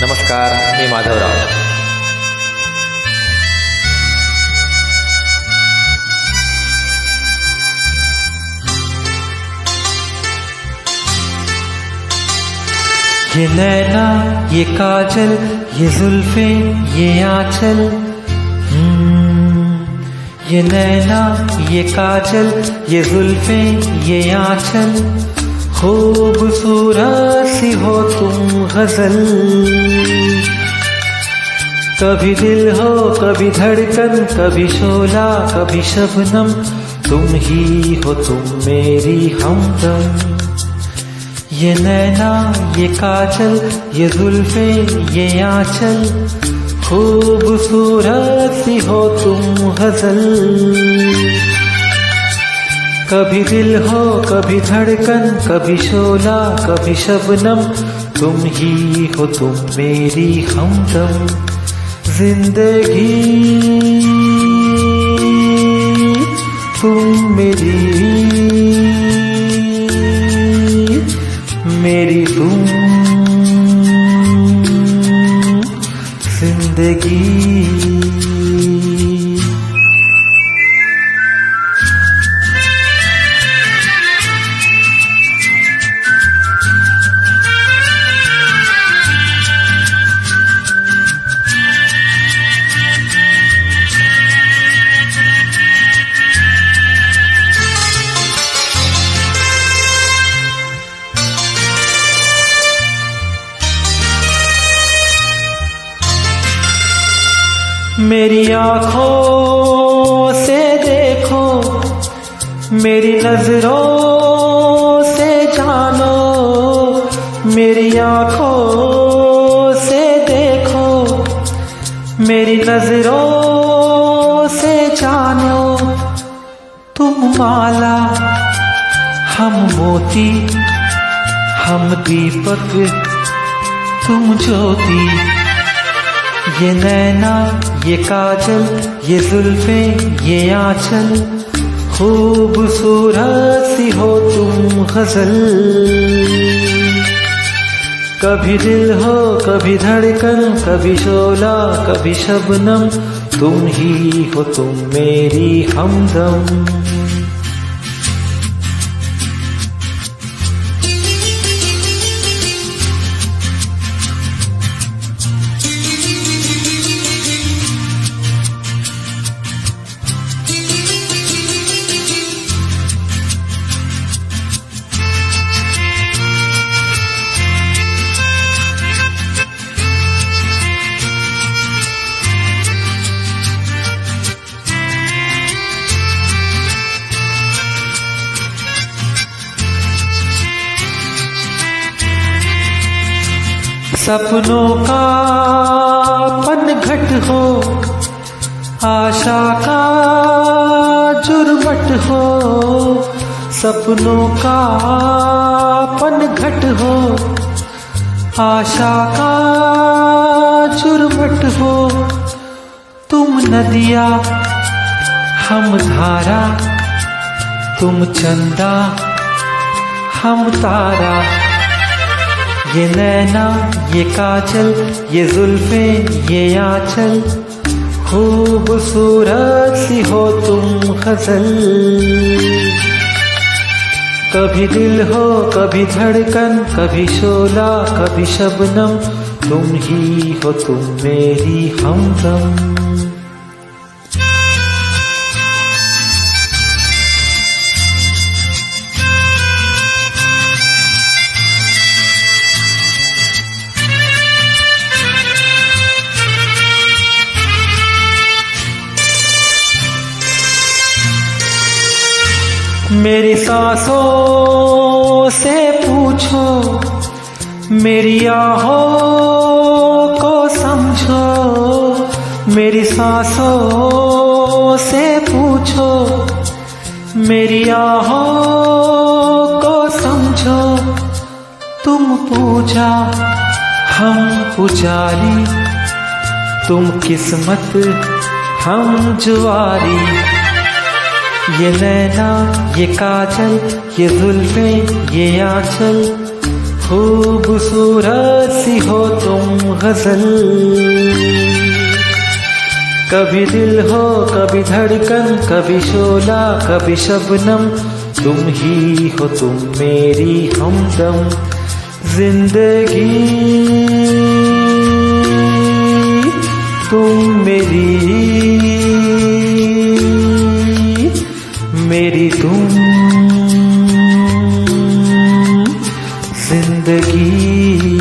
नमस्कार, मी माधवराव। ये नैना, ये काजल, ये जुल्फे, ये आंचल। ये नैना, ये काजल, ये जुल्फे, ये आंचल। खूबसूरत सी हो तुम गजल। कभी दिल हो, कभी धड़कन, कभी शोला, कभी शबनम। तुम ही हो तुम मेरी हमदम। ये नैना, ये काजल, ये जुल्फे, ये आंचल। खूबसूरत सी हो तुम गजल। कभी दिल हो, कभी धड़कन, कभी शोला, कभी शबनम। तुम ही हो तुम मेरी हमदम। जिंदगी तुम मेरी तुम जिंदगी। मेरी आँखों से देखो, मेरी नजरों से जानो। मेरी आँखों से देखो, मेरी नजरों से जानो। तुम माला, हम मोती, हम दीपक, तुम ज्योति। ये नैना, ये काजल, ये जुल्फे, ये आंचल। खूबसूरत सी हो तुम गजल। कभी दिल हो, कभी धड़कन, कभी शोला, कभी शबनम। तुम ही हो तुम मेरी हमदम। सपनों का पनघट हो, आशा का जुर्मट हो। सपनों का पनघट हो, आशा का जुर्मट हो। तुम नदिया, हम धारा, तुम चंदा, हम तारा। ये नैना, ये काजल, ये जुल्फे, ये आंचल। खूबसूरत सी हो तुम गजल। कभी दिल हो, कभी धड़कन, कभी शोला, कभी शबनम। तुम ही हो तुम मेरी हमदम। मेरी सांसों से पूछो, मेरी आहों को समझो। मेरी सांसों से पूछो, मेरी आहों को समझो। तुम पूजा, हम पुजारी, तुम किस्मत, हम जुआरी। ये नैना, ये काजल, ये जुल्फे, ये आंचल। खूबसूरत सी हो तुम गजल, कभी दिल हो कभी धड़कन, कभी शोला कभी शबनम, तुम ही हो तुम मेरी हमदम। जिंदगी तुम मेरी तुम जिंदगी।